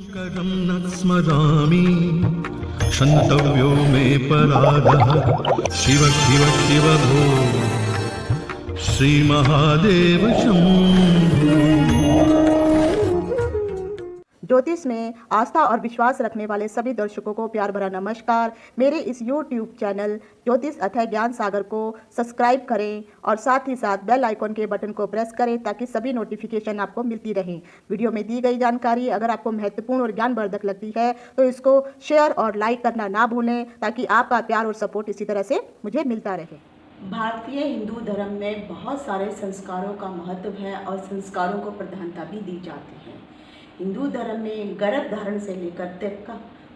करं न स्मरामि क्षन्तव्यो मे पराधः शिव शिव शिव भो श्रीमहादेव शम्भो। ज्योतिष में आस्था और विश्वास रखने वाले सभी दर्शकों को प्यार भरा नमस्कार। मेरे इस YouTube चैनल ज्योतिष अथय ज्ञान सागर को सब्सक्राइब करें और साथ ही साथ बेल आइकॉन के बटन को प्रेस करें ताकि सभी नोटिफिकेशन आपको मिलती रहें। वीडियो में दी गई जानकारी अगर आपको महत्वपूर्ण और ज्ञानवर्धक लगती है तो इसको शेयर और लाइक करना ना भूलें ताकि आपका प्यार और सपोर्ट इसी तरह से मुझे मिलता रहे। भारतीय हिंदू धर्म में बहुत सारे संस्कारों का महत्व है और संस्कारों को प्रधानता भी दी जाती है। हिंदू धर्म में गर्भ धारण से लेकर तक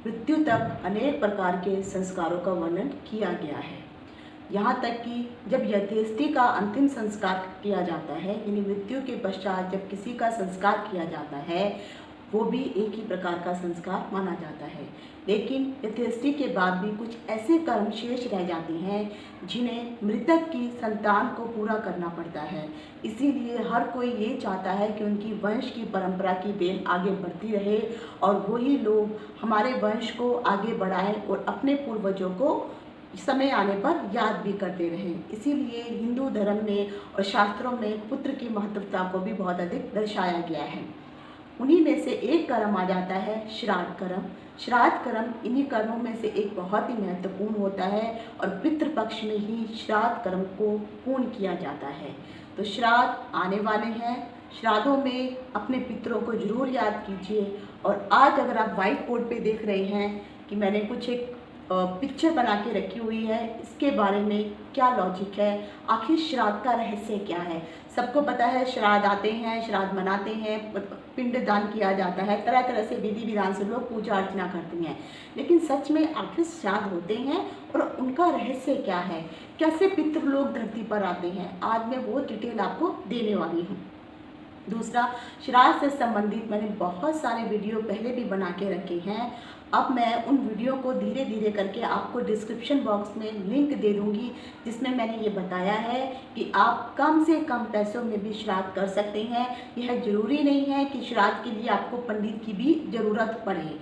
मृत्यु तक अनेक प्रकार के संस्कारों का वर्णन किया गया है। यहाँ तक कि जब यथेष्टि का अंतिम संस्कार किया जाता है, यानी मृत्यु के पश्चात जब किसी का संस्कार किया जाता है, वो भी एक ही प्रकार का संस्कार माना जाता है। लेकिन यथेष्टि के बाद भी कुछ ऐसे कर्म शेष रह जाते हैं जिन्हें मृतक की संतान को पूरा करना पड़ता है। इसीलिए हर कोई ये चाहता है कि उनकी वंश की परंपरा की बेल आगे बढ़ती रहे और वही लोग हमारे वंश को आगे बढ़ाएं और अपने पूर्वजों को समय आने पर याद भी करते रहें। इसीलिए हिंदू धर्म में और शास्त्रों में पुत्र की महत्वता को भी बहुत अधिक दर्शाया गया है। उन्हीं में से एक कर्म आ जाता है श्राद्ध कर्म। श्राद्ध कर्म इन्हीं कर्मों में से एक बहुत ही महत्वपूर्ण होता है और पितृपक्ष में ही श्राद्ध कर्म को पूर्ण किया जाता है। तो श्राद्ध आने वाले हैं, श्राद्धों में अपने पितरों को जरूर याद कीजिए। और आज अगर आप व्हाइट बोर्ड पे देख रहे हैं कि मैंने कुछ एक पिक्चर बना के रखी हुई है, इसके बारे में क्या लॉजिक है, आखिर श्राद्ध का रहस्य क्या है। सबको पता है श्राद्ध आते हैं, श्राद्ध मनाते हैं, पिंड दान किया जाता है, तरह तरह से विधि विधान से लोग पूजा अर्चना करते हैं। लेकिन सच में आखिर श्राद्ध होते हैं और उनका रहस्य क्या है, कैसे पितृ लोग धरती पर आते हैं, आज मैं वो डिटेल आपको देने वाली हूँ। दूसरा, श्राद्ध से संबंधित मैंने बहुत सारे वीडियो पहले भी बना के रखे हैं। अब मैं उन वीडियो को धीरे धीरे करके आपको डिस्क्रिप्शन बॉक्स में लिंक दे दूंगी, जिसमें मैंने ये बताया है कि आप कम से कम पैसों में भी श्राद्ध कर सकते हैं। यह ज़रूरी नहीं है कि श्राद्ध के लिए आपको पंडित की भी ज़रूरत पड़े।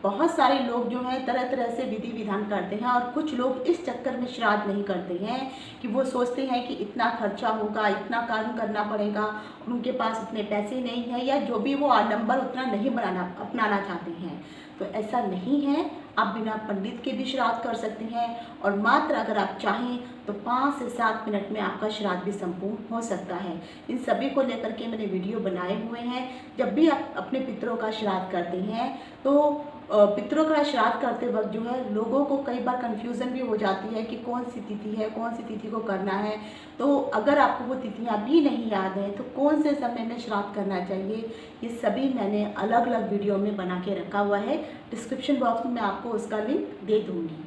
बहुत सारे लोग जो हैं तरह तरह से विधि विधान करते हैं और कुछ लोग इस चक्कर में श्राद्ध नहीं करते हैं कि वो सोचते हैं कि इतना खर्चा होगा, इतना काम करना पड़ेगा, उनके पास इतने पैसे नहीं हैं या जो भी वो आडंबर उतना नहीं अपनाना चाहते हैं। तो ऐसा नहीं है, आप बिना पंडित के भी श्राद्ध कर सकते हैं और मात्र अगर आप चाहें तो 5 से 7 मिनट में आपका श्राद्ध भी संपूर्ण हो सकता है। इन सभी को लेकर के मैंने वीडियो बनाए हुए हैं। जब भी आप अपने पितरों का श्राद्ध करते हैं तो पितरों का श्राद्ध करते वक्त जो है लोगों को कई बार कन्फ्यूज़न भी हो जाती है कि कौन सी तिथि है, कौन सी तिथि को करना है। तो अगर आपको वो तिथियाँ भी नहीं याद हैं तो कौन से समय में श्राद्ध करना चाहिए, ये सभी मैंने अलग अलग वीडियो में बना के रखा हुआ है। डिस्क्रिप्शन बॉक्स में मैं आपको उसका लिंक दे दूँगी।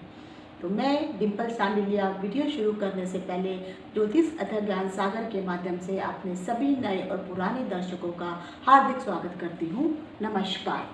तो मैं डिम्पल सांडिलिया वीडियो शुरू करने से पहले ज्योतिष अथय ज्ञान सागर के माध्यम से अपने सभी नए और पुराने दर्शकों का हार्दिक स्वागत करती हूँ। नमस्कार।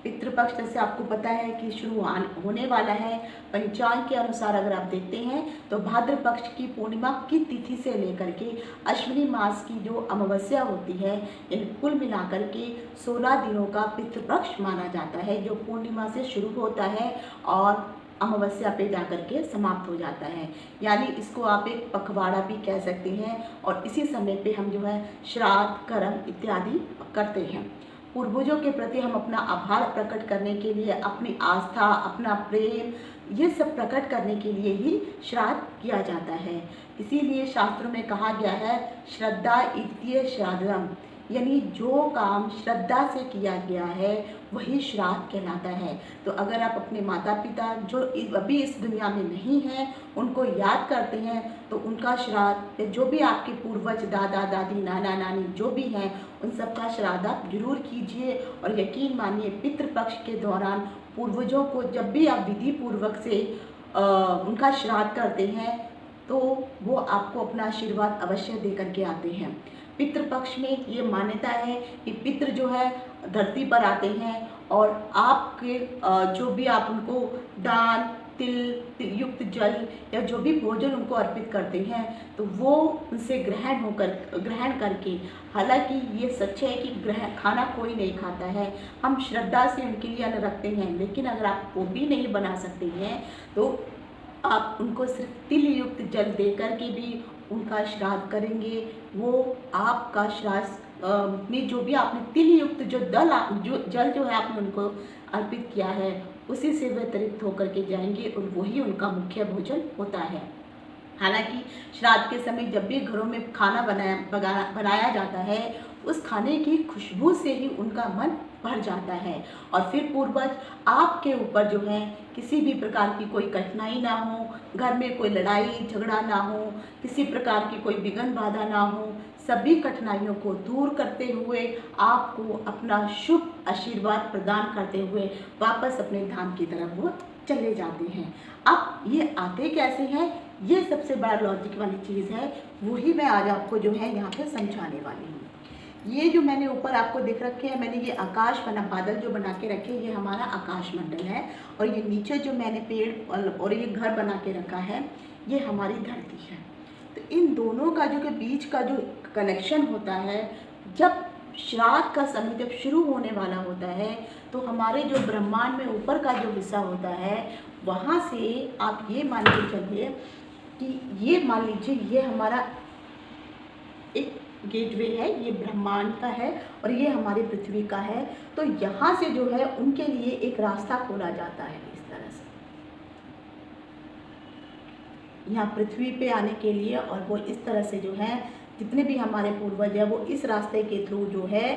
पितृपक्ष जैसे आपको पता है कि शुरू होने वाला है। पंचांग के अनुसार अगर आप देखते हैं तो भाद्र पक्ष की पूर्णिमा की तिथि से लेकर के अश्विनी मास की जो अमावस्या होती है, इन कुल मिलाकर के 16 दिनों का पितृपक्ष माना जाता है, जो पूर्णिमा से शुरू होता है और अमावस्या पे जाकर के समाप्त हो जाता है। यानी इसको आप एक पखवाड़ा भी कह सकते हैं और इसी समय पे हम जो है श्राद्ध कर्म इत्यादि करते हैं। पूर्वजों के प्रति हम अपना आभार प्रकट करने के लिए, अपनी आस्था, अपना प्रेम, ये सब प्रकट करने के लिए ही श्राद्ध किया जाता है। इसीलिए शास्त्रों में कहा गया है श्रद्धा इत्य श्राद्धम, यानी जो काम श्रद्धा से किया गया है वही श्राद्ध कहलाता है। तो अगर आप अपने माता पिता जो अभी इस दुनिया में नहीं हैं उनको याद करते हैं तो उनका श्राद्ध, जो भी आपके पूर्वज दादा दादी नाना नानी जो भी हैं उन सब का श्राद्ध आप जरूर कीजिए। और यकीन मानिए पितृपक्ष के दौरान पूर्वजों को जब भी आप विधि पूर्वक से उनका श्राद्ध करते हैं तो वो आपको अपना आशीर्वाद अवश्य दे करके आते हैं। पितृपक्ष में ये मान्यता है कि पितृ जो है धरती पर आते हैं और आपके जो भी आप उनको दान तिल युक्त जल या जो भी भोजन उनको अर्पित करते हैं तो वो उनसे ग्रहण करके, हालांकि ये सच है कि खाना कोई नहीं खाता है, हम श्रद्धा से उनके लिए अन्न रखते हैं, लेकिन अगर आप वो भी नहीं बना सकते हैं तो आप उनको सिर्फ तिल युक्त जल दे करके भी उनका श्राद्ध करेंगे। वो आपका श्राद्ध में जो भी आपने तिल युक्त जो जल जो है आपने उनको अर्पित किया है उसी से वे तृप्त होकर के जाएंगे और वही उनका मुख्य भोजन होता है। हालांकि श्राद्ध के समय जब भी घरों में खाना बनाया जाता है उस खाने की खुशबू से ही उनका मन भर जाता है और फिर पूर्वज आपके ऊपर जो है किसी भी प्रकार की कोई कठिनाई ना हो, घर में कोई लड़ाई झगड़ा ना हो, किसी प्रकार की कोई विघ्न बाधा ना हो, सभी कठिनाइयों को दूर करते हुए आपको अपना शुभ आशीर्वाद प्रदान करते हुए वापस अपने धाम की तरफ वो चले जाते हैं। अब ये आते कैसे हैं, ये सबसे बड़ा लॉजिक वाली चीज़ है, वही मैं आज आपको जो है यहाँ पे समझाने वाली हूँ। ये जो मैंने ऊपर आपको दिख रखे हैं, मैंने ये आकाश बना बादल जो बना के रखे, ये हमारा आकाश मंडल है और ये नीचे जो मैंने पेड़ और ये घर बना के रखा है ये हमारी धरती है। तो इन दोनों का जो के बीच का जो कनेक्शन होता है, जब श्राद्ध का समय जब शुरू होने वाला होता है तो हमारे जो ब्रह्मांड में ऊपर का जो हिस्सा होता है वहाँ से आप ये मान के चलिए कि ये मान लीजिए ये हमारा एक गेटवे है, ये ब्रह्मांड का है और ये हमारी पृथ्वी का है। तो यहाँ से जो है उनके लिए एक रास्ता खोला जाता है इस तरह से यहाँ पृथ्वी पे आने के लिए, और वो इस तरह से जो है जितने भी हमारे पूर्वज हैं वो इस रास्ते के थ्रू जो है,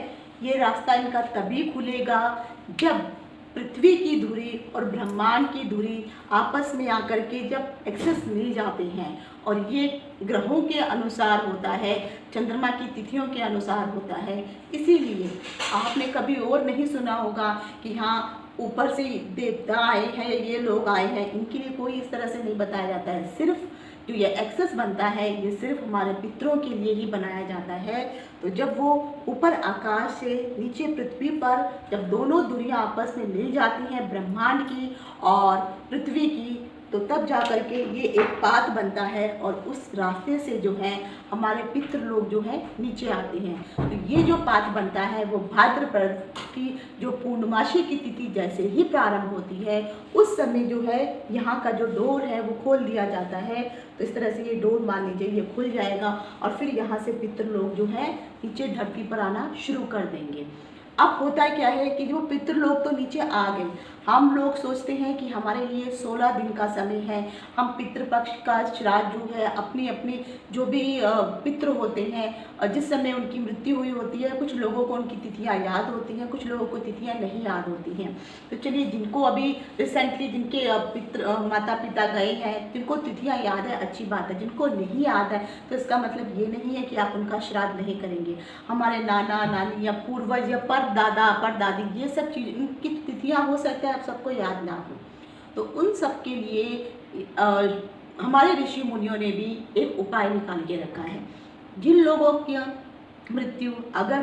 ये रास्ता इनका तभी खुलेगा जब पृथ्वी की धुरी और ब्रह्मांड की धुरी आपस में आकर के जब एक्सेस मिल जाते हैं। और ये ग्रहों के अनुसार होता है, चंद्रमा की तिथियों के अनुसार होता है। इसीलिए आपने कभी और नहीं सुना होगा कि हाँ ऊपर से देवता आए हैं, ये लोग आए हैं, इनके लिए कोई इस तरह से नहीं बताया जाता है। सिर्फ जो ये एक्सेस बनता है ये सिर्फ हमारे पितरों के लिए ही बनाया जाता है। तो जब वो ऊपर आकाश से नीचे पृथ्वी पर जब दोनों दुनिया आपस में मिल जाती हैं, ब्रह्मांड की और पृथ्वी की, तो तब जा कर के ये एक पाथ बनता है और उस रास्ते से जो है हमारे पितृ लोग जो है नीचे आते हैं। तो ये जो पाथ बनता है वो भाद्रपद की जो पूर्णमासी की तिथि जैसे ही प्रारंभ होती है उस समय जो है यहाँ का जो डोर है वो खोल दिया जाता है। तो इस तरह से ये डोर मान लीजिए ये खुल जाएगा और फिर यहाँ से पितृ लोग जो है नीचे धरती पर आना शुरू कर देंगे। अब होता क्या है कि जो पितृलोक तो नीचे आ गए, हम लोग सोचते हैं कि हमारे लिए 16 दिन का समय है, हम पितृपक्ष का श्राद्ध जो है अपने अपने जो भी पितृ होते हैं जिस समय उनकी मृत्यु हुई होती है, कुछ लोगों को उनकी तिथियां याद होती हैं, कुछ लोगों को तिथियां नहीं याद होती हैं। तो चलिए जिनको अभी रिसेंटली जिनके पितृ माता पिता गए हैं जिनको तिथियाँ याद है अच्छी बात है, जिनको नहीं याद है तो इसका मतलब ये नहीं है कि आप उनका श्राद्ध नहीं करेंगे। हमारे नाना नानी या पूर्वज या परदादा परदादी ये सब चीज़ इनकी तिथियाँ हो सकता है आप सबको याद ना हो, तो उन सब के लिए हमारे ऋषि मुनियों ने भी एक उपाय निकाल के रखा है। जिन लोगों की मृत्यु अगर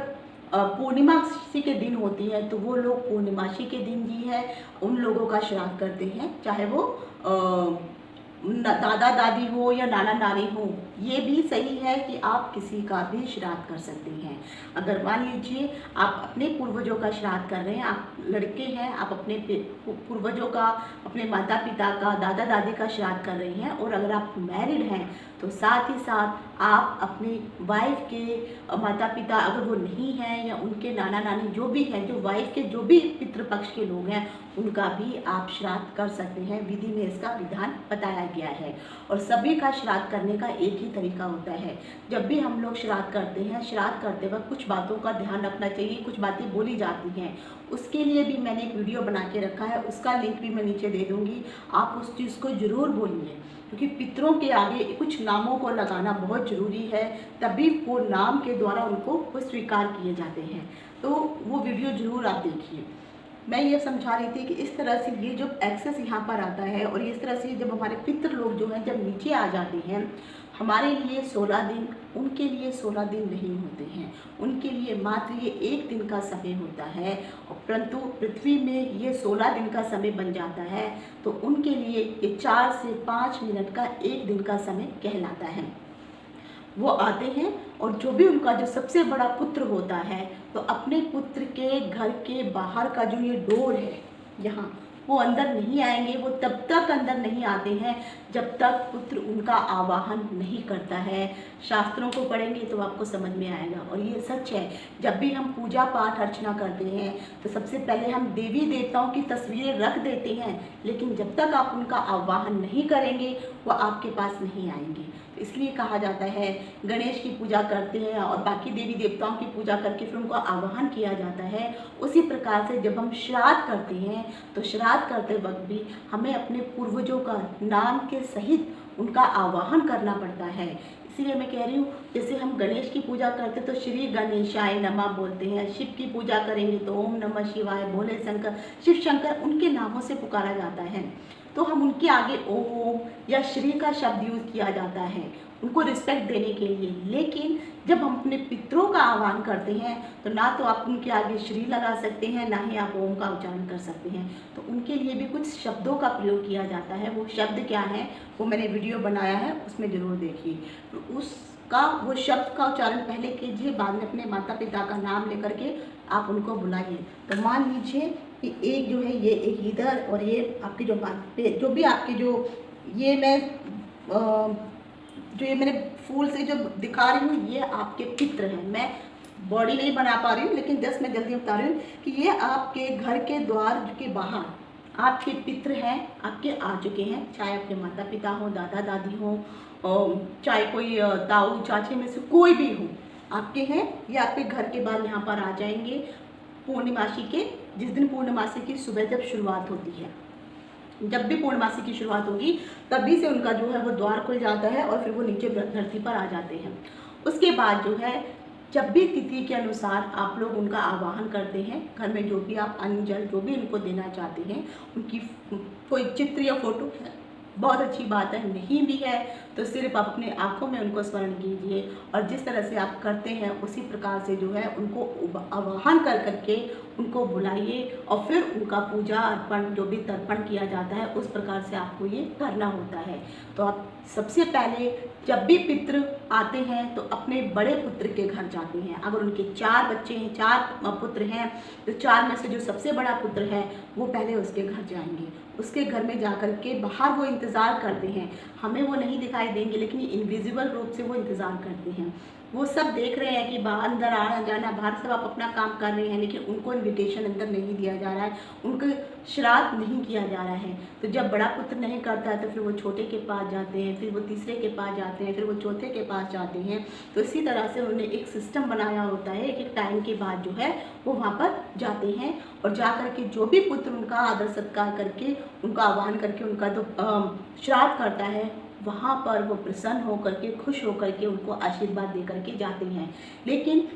पूर्णिमासी के दिन होती है तो वो लोग पूर्णिमासी के दिन जी है उन लोगों का श्राद्ध करते हैं, चाहे वो दादा दादी हो या नाना नानी हो। ये भी सही है कि आप किसी का भी श्राद्ध कर सकते हैं। अगर मान लीजिए आप अपने पूर्वजों का श्राद्ध कर रहे हैं, आप लड़के हैं, आप अपने पूर्वजों का, अपने माता पिता का, दादा दादी का श्राद्ध कर रहे हैं, और अगर आप मैरिड हैं तो साथ ही साथ आप अपनी वाइफ के माता पिता अगर वो नहीं हैं या उनके नाना नानी जो भी हैं, जो वाइफ के जो भी पितृपक्ष के लोग हैं उनका भी आप श्राद्ध कर सकते हैं। विधि में इसका विधान बताया गया है और सभी का श्राद्ध करने का एक ही तरीका होता है। जब भी हम लोग श्राद्ध करते हैं, श्राद्ध करते वक्त कुछ बातों का ध्यान रखना चाहिए, कुछ बातें बोली जाती हैं, उसके लिए भी मैंने एक वीडियो बना के रखा है, उसका लिंक भी मैं नीचे दे दूँगी। आप उस चीज़ को ज़रूर बोलिए क्योंकि पितरों के आगे कुछ नामों को लगाना बहुत ज़रूरी है, तभी वो नाम के द्वारा उनको वो स्वीकार किए जाते हैं। तो वो वीडियो ज़रूर आप देखिए। मैं ये समझा रही थी कि इस तरह से ये जो एक्सेस यहाँ पर आता है और इस तरह से जब हमारे पितृ लोग जो हैं जब नीचे आ जाते हैं, हमारे लिए 16 दिन, उनके लिए 16 दिन नहीं होते हैं, उनके लिए मात्र ये 1 दिन का समय होता है। और परंतु पृथ्वी में ये 16 दिन का समय बन जाता है, तो उनके लिए ये 4 से 5 मिनट का 1 दिन का समय कहलाता है। वो आते हैं और जो भी उनका जो सबसे बड़ा पुत्र होता है, तो अपने पुत्र के घर के बाहर का जो ये डोर है यहाँ, वो अंदर नहीं आएंगे। वो तब तक अंदर नहीं आते हैं जब तक पुत्र उनका आवाहन नहीं करता है। शास्त्रों को पढ़ेंगे तो आपको समझ में आएगा, और ये सच है। जब भी हम पूजा पाठ अर्चना करते हैं तो सबसे पहले हम देवी देवताओं की तस्वीरें रख देते हैं, लेकिन जब तक आप उनका आवाहन नहीं करेंगे वो आपके पास नहीं आएंगे। तो इसलिए कहा जाता है गणेश की पूजा करते हैं और बाकी देवी देवताओं की पूजा करके फिर उनको आवाहन किया जाता है। उसी प्रकार से जब हम श्राद्ध करते हैं तो श्राद्ध करते वक्त भी हमें अपने पूर्वजों का नाम के सहित उनका आवाहन करना पड़ता है। इसीलिए मैं कह रही हूँ, जैसे हम गणेश की पूजा करते तो श्री गणेशाय नमः बोलते हैं, शिव की पूजा करेंगे तो ओम नमः शिवाय, भोले शंकर, शिव शंकर, उनके नामों से पुकारा जाता है। तो हम उनके आगे ओम या श्री का शब्द यूज़ किया जाता है उनको रिस्पेक्ट देने के लिए। लेकिन जब हम अपने पितरों का आह्वान करते हैं तो ना तो आप उनके आगे श्री लगा सकते हैं, ना ही आप ओम का उच्चारण कर सकते हैं। तो उनके लिए भी कुछ शब्दों का प्रयोग किया जाता है। वो शब्द क्या है वो मैंने वीडियो बनाया है, उसमें ज़रूर देखिए। तो वो शब्द का उच्चारण पहले कीजिए, बाद में अपने माता पिता का नाम लेकर के आप उनको बुलाइए। तो मान लीजिए कि एक जो है ये एक इधर, और ये आपकी जो भी आपके जो ये मैं जो ये मैंने फूल से जो दिखा रही हूँ ये आपके पितृ हैं। मैं बॉडी नहीं बना पा रही हूँ, लेकिन जस्ट मैं जल्दी बता रही हूँ कि ये आपके घर के द्वार के बाहर आपके पितृ हैं, आपके आ चुके हैं। चाहे आपके माता पिता हो, दादा दादी हो, चाहे कोई ताऊ चाचे में से कोई भी हो, आपके हैं, ये आपके घर के बाहर यहाँ पर आ जाएंगे पूर्णिमासी के, जिस दिन पूर्णिमासी की सुबह जब शुरुआत होती है। जब भी पूर्णमासी की शुरुआत होगी तभी से उनका जो है वो द्वार खुल जाता है और फिर वो नीचे धरती पर आ जाते हैं। उसके बाद जो है जब भी तिथि के अनुसार आप लोग उनका आवाहन करते हैं, घर में जो भी आप अन्न जल जो भी उनको देना चाहते हैं, उनकी कोई चित्र या फोटो है, बहुत अच्छी बात है, नहीं भी है तो सिर्फ आप अपने आँखों में उनको स्मरण कीजिए, और जिस तरह से आप करते हैं उसी प्रकार से जो है उनको आवाहन कर करके उनको बुलाइए, और फिर उनका पूजा अर्पण जो भी तर्पण किया जाता है उस प्रकार से आपको ये करना होता है। तो आप सबसे पहले जब भी पितृ आते हैं तो अपने बड़े पुत्र के घर जाते हैं। अगर उनके 4 बच्चे हैं, 4 पुत्र हैं, तो 4 में से जो सबसे बड़ा पुत्र है वो पहले उसके घर जाएंगे। उसके घर में जाकर के बाहर वो इंतज़ार करते हैं, हमें वो नहीं दिखाई देंगे लेकिन इनविजिबल रूप से वो इंतज़ार करते हैं। वो सब देख रहे हैं कि बाहर अंदर आना जाना, बाहर सब आप अपना काम कर रहे हैं, लेकिन उनको इनविटेशन अंदर नहीं दिया जा रहा है, उनको श्राद्ध नहीं किया जा रहा है। तो जब बड़ा पुत्र नहीं करता है तो फिर वो छोटे के पास जाते हैं, फिर वो तीसरे के पास जाते हैं, फिर वो चौथे के पास जाते हैं। तो इसी तरह से उन्होंने एक सिस्टम बनाया होता है, एक टाइम के बाद जो है वो वहाँ पर जाते हैं, और जा कर के जो भी पुत्र उनका आदर सत्कार करके उनका आह्वान करके उनका जो श्राद्ध करता है वहाँ पर वो प्रसन्न होकर के, खुश होकर के उनको आशीर्वाद दे करके जाते हैं। लेकिन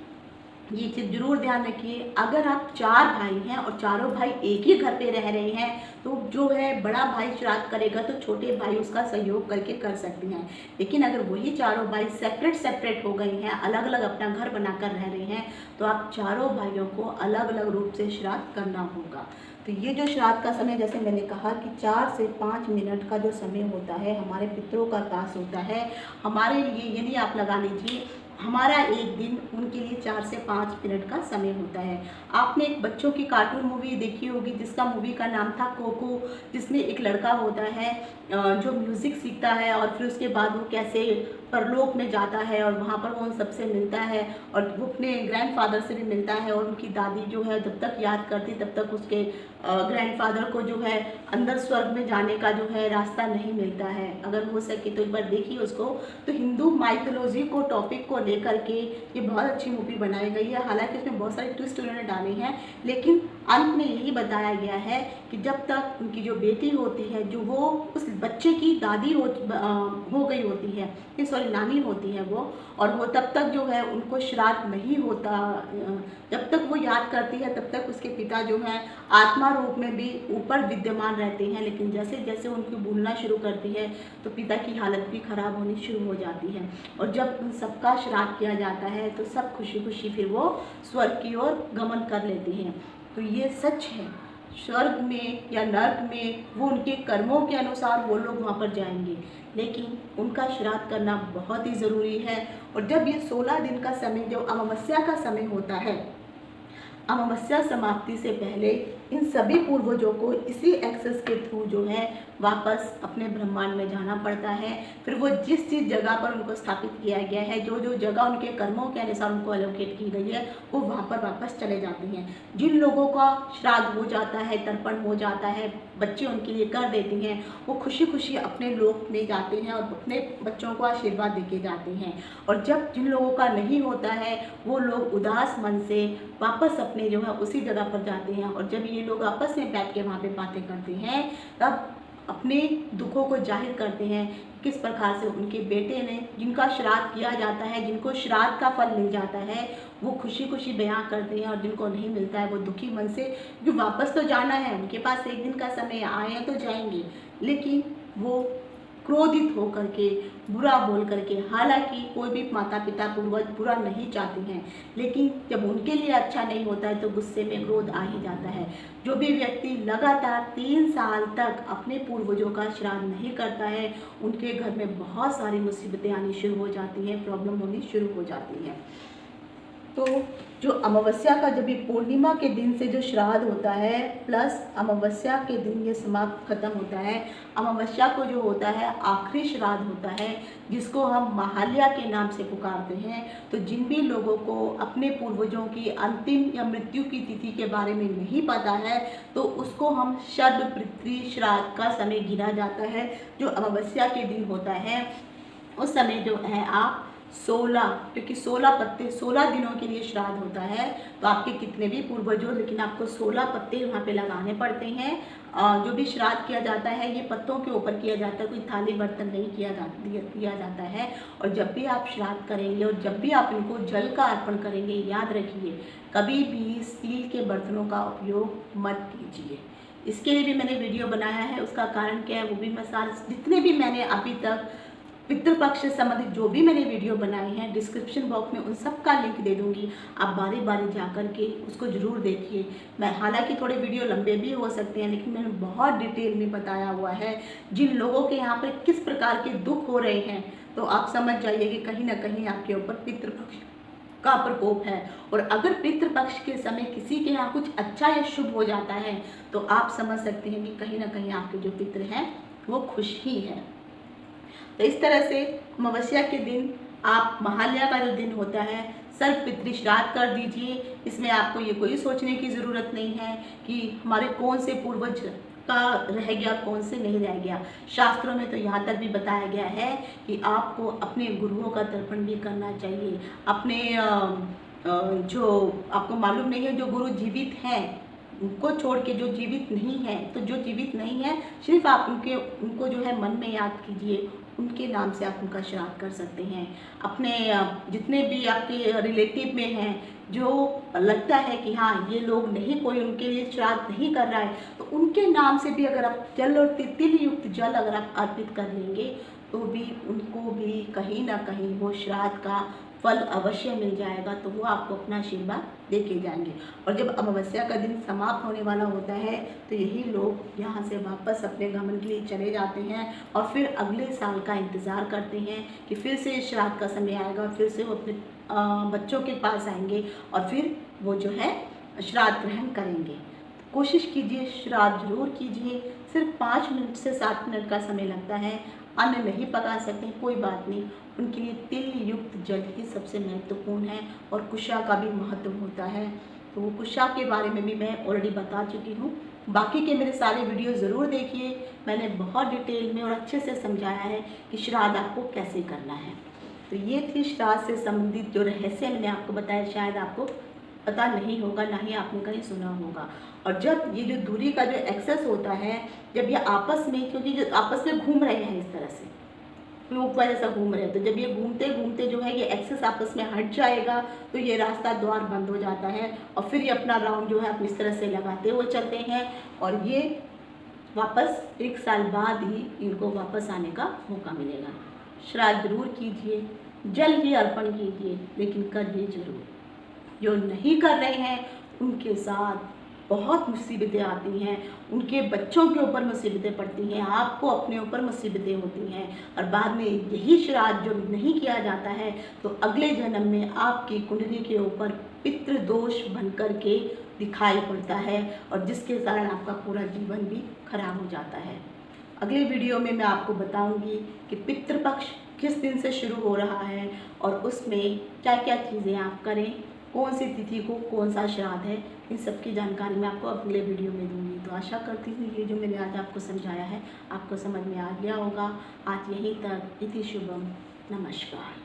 ये चीज़ जरूर ध्यान रखिए, अगर आप 4 भाई हैं और चारों भाई एक ही घर पे रह रहे हैं तो जो है बड़ा भाई श्राद्ध करेगा तो छोटे भाई उसका सहयोग करके कर सकते हैं। लेकिन अगर वही चारों भाई सेपरेट हो गए हैं, अलग अलग अपना घर बनाकर रह रहे हैं, तो आप चारों भाइयों को अलग अलग रूप से श्राद्ध करना होगा। तो ये जो श्राद्ध का समय, जैसे मैंने कहा कि 4 से 5 मिनट का जो समय होता है हमारे पितरों का तास होता है। हमारे लिए यानी आप लगा लीजिए हमारा एक दिन उनके लिए 4 से 5 मिनट का समय होता है। आपने एक बच्चों की कार्टून मूवी देखी होगी जिसका मूवी का नाम था कोको, जिसमें एक लड़का होता है जो म्यूज़िक सीखता है और फिर उसके बाद वो कैसे परलोक में जाता है और वहाँ पर वो उन सबसे मिलता है और वो अपने ग्रैंडफादर से भी मिलता है, और उनकी दादी जो है जब तक याद करती तब तक उसके ग्रैंडफादर को जो है अंदर स्वर्ग में जाने का जो है रास्ता नहीं मिलता है। अगर हो सके तो एक बार देखिए उसको। तो हिंदू माइथोलॉजी को टॉपिक को लेकर के ये बहुत अच्छी मूवी बनाई गई है। हालांकि इसमें बहुत सारे ट्विस्ट उन्होंने डाले हैं, लेकिन अंत में यही बताया गया है कि जब तक उनकी जो बेटी होती है, जो वो उस बच्चे की दादी हो गई होती है, सॉरी नानी होती है वो, और वो तब तक जो है उनको श्राद्ध नहीं होता। जब तक वो याद करती है तब तक उसके पिता जो है आत्मा रूप में भी ऊपर विद्यमान रहते हैं, लेकिन जैसे जैसे उनको भूलना शुरू करती है तो पिता की हालत भी खराब होनी शुरू हो जाती है। और जब उन सबका श्राद्ध किया जाता है तो सब खुशी खुशी फिर वो स्वर्ग की ओर गमन कर लेते हैं। तो ये सच है, स्वर्ग में या नर्क में वो उनके कर्मों के अनुसार वो लोग वहाँ पर जाएंगे, लेकिन उनका श्राद्ध करना बहुत ही ज़रूरी है। और जब ये 16 दिन का समय, जो अमावस्या का समय होता है, अमावस्या समाप्ति से पहले इन सभी पूर्वजों को इसी एक्सेस के थ्रू जो है वापस अपने ब्रह्मांड में जाना पड़ता है। फिर वो जिस जगह पर उनको स्थापित किया गया है, जो जो जगह उनके कर्मों के अनुसार उनको एलोकेट की गई है, वो वहाँ पर वापस चले जाते हैं। जिन लोगों का श्राद्ध हो जाता है, तर्पण हो जाता है, बच्चे उनके लिए कर देती हैं, वो खुशी खुशी अपने लोक में जाते हैं और अपने बच्चों को आशीर्वाद देके जाते हैं। और जब जिन लोगों का नहीं होता है वो लोग उदास मन से वापस अपने जो है उसी जगह पर जाते हैं। और जब ये लोग आपस में बैठ के वहाँ पे बातें करते हैं, तब अपने दुखों को जाहिर करते हैं किस प्रकार से उनके बेटे ने, जिनका श्राद्ध किया जाता है, जिनको श्राद्ध का फल मिल जाता है, वो खुशी खुशी बयां करते हैं, और जिनको नहीं मिलता है वो दुखी मन से, जो वापस तो जाना है, उनके पास एक दिन का समय आए हैं तो जाएंगे, लेकिन वो क्रोधित होकर के, बुरा बोल करके, हालांकि कोई भी माता पिता पूर्वज बुरा नहीं चाहते हैं, लेकिन जब उनके लिए अच्छा नहीं होता है तो गुस्से में क्रोध आ ही जाता है। जो भी व्यक्ति लगातार 3 साल तक अपने पूर्वजों का श्राद्ध नहीं करता है, उनके घर में बहुत सारी मुसीबतें आनी शुरू हो जाती हैं, प्रॉब्लम होनी शुरू हो जाती है। तो जो अमावस्या का, जब ये पूर्णिमा के दिन से जो श्राद्ध होता है प्लस अमावस्या के दिन ये समाप्त खत्म होता है, अमावस्या को जो होता है आखिरी श्राद्ध होता है, जिसको हम महालया के नाम से पुकारते हैं। तो जिन भी लोगों को अपने पूर्वजों की अंतिम या मृत्यु की तिथि के बारे में नहीं पता है, तो उसको हम शर्द पृथ्वी श्राद्ध का समय गिना जाता है। जो अमावस्या के दिन होता है उस समय जो है आप 16, क्योंकि 16 पत्ते 16 दिनों के लिए श्राद्ध होता है, तो आपके कितने भी पूर्वज हो, लेकिन आपको 16 पत्ते वहाँ पे लगाने पड़ते हैं। जो भी श्राद्ध किया जाता है ये पत्तों के ऊपर किया जाता है, कोई थाली बर्तन नहीं किया जाता है। और जब भी आप श्राद्ध करेंगे और जब भी आप इनको जल का अर्पण करेंगे, याद रखिए कभी भी स्टील के बर्तनों का उपयोग मत कीजिए। इसके लिए भी मैंने वीडियो बनाया है, उसका कारण क्या है वो भी मैं जितने भी मैंने अभी तक पितृपक्ष से संबंधित जो भी मैंने वीडियो बनाए हैं डिस्क्रिप्शन बॉक्स में उन सब का लिंक दे दूंगी, आप बारी बारी जा कर के उसको ज़रूर देखिए। मैं हालांकि थोड़े वीडियो लंबे भी हो सकते हैं, लेकिन मैंने बहुत डिटेल में बताया हुआ है जिन लोगों के यहाँ पर किस प्रकार के दुख हो रहे हैं, तो आप समझ जाइए कि कहीं ना कहीं आपके ऊपर पितृपक्ष का प्रकोप है। और अगर पितृपक्ष के समय किसी के यहाँ कुछ अच्छा या शुभ हो जाता है तो आप समझ सकते हैं कि कहीं ना कहीं आपके जो पितृ हैं वो खुश ही है। तो इस तरह से अमावस्या के दिन आप महालया का जो दिन होता है सर्व पितृ श्राद्ध कर दीजिए। इसमें आपको ये कोई सोचने की ज़रूरत नहीं है कि हमारे कौन से पूर्वज का रह गया कौन से नहीं रह गया। शास्त्रों में तो यहाँ तक भी बताया गया है कि आपको अपने गुरुओं का तर्पण भी करना चाहिए। अपने जो आपको मालूम नहीं है जो गुरु जीवित हैं उनको छोड़ के जो जीवित नहीं है, तो जो जीवित नहीं है सिर्फ आप उनको जो है मन में याद कीजिए, उनके नाम से आप उनका श्राद्ध कर सकते हैं। अपने जितने भी आपके रिलेटिव में हैं जो लगता है कि हाँ ये लोग नहीं, कोई उनके लिए श्राद्ध नहीं कर रहा है, तो उनके नाम से भी अगर आप जल और तिल युक्त जल अगर आप अर्पित कर लेंगे तो भी उनको भी कहीं ना कहीं वो श्राद्ध का फल अवश्य मिल जाएगा, तो वो आपको अपना आशीर्वाद दे के जाएंगे। और जब अमावस्या का दिन समाप्त होने वाला होता है तो यही लोग यहाँ से वापस अपने गमन के लिए चले जाते हैं और फिर अगले साल का इंतज़ार करते हैं कि फिर से श्राद्ध का समय आएगा, फिर से वो अपने बच्चों के पास आएंगे और फिर वो जो है श्राद्ध ग्रहण करेंगे। कोशिश कीजिए, श्राद्ध जरूर कीजिए। सिर्फ 5 मिनट से 7 मिनट का समय लगता है। अन्न नहीं पका सकते कोई बात नहीं, उनके लिए तिल युक्त जल ही सबसे महत्वपूर्ण है और कुशा का भी महत्व होता है। तो वो कुशा के बारे में भी मैं ऑलरेडी बता चुकी हूँ। बाकी के मेरे सारे वीडियो ज़रूर देखिए, मैंने बहुत डिटेल में और अच्छे से समझाया है कि श्राद्ध आपको कैसे करना है। तो ये थी श्राद्ध से संबंधित जो रहस्य मैंने आपको बताया, शायद आपको पता नहीं होगा, ना ही आपने कहीं सुना होगा। और जब ये जो दूरी का जो एक्सेस होता है, जब ये आपस में, क्योंकि जो आपस में घूम रहे हैं इस तरह से क्लॉकवाइज ऐसा घूम रहे हैं, तो जब ये घूमते घूमते जो है ये एक्सेस आपस में हट जाएगा तो ये रास्ता द्वार बंद हो जाता है और फिर ये अपना राउंड जो है अपनी इस तरह से लगाते हुए चलते हैं और ये वापस 1 साल बाद ही इनको वापस आने का मौका मिलेगा। श्राद्ध जरूर कीजिए, जल ही अर्पण कीजिए, लेकिन करिए जरूर। जो नहीं कर रहे हैं उनके साथ बहुत मुसीबतें आती हैं, उनके बच्चों के ऊपर मुसीबतें पड़ती हैं, आपको अपने ऊपर मुसीबतें होती हैं और बाद में यही श्राद्ध जो नहीं किया जाता है तो अगले जन्म में आपकी कुंडली के ऊपर पितृदोष बन कर के दिखाई पड़ता है और जिसके कारण आपका पूरा जीवन भी खराब हो जाता है। अगले वीडियो में मैं आपको बताऊंगी कि पितृपक्ष किस दिन से शुरू हो रहा है और उसमें क्या क्या चीज़ें आप करें, कौन सी तिथि को कौन सा श्राद्ध है, इन सब की जानकारी मैं आपको अगले वीडियो में दूंगी। तो आशा करती हूँ ये जो मैंने आज आपको समझाया है आपको समझ में आ गया होगा। आज यहीं तक। इति शुभम। नमस्कार।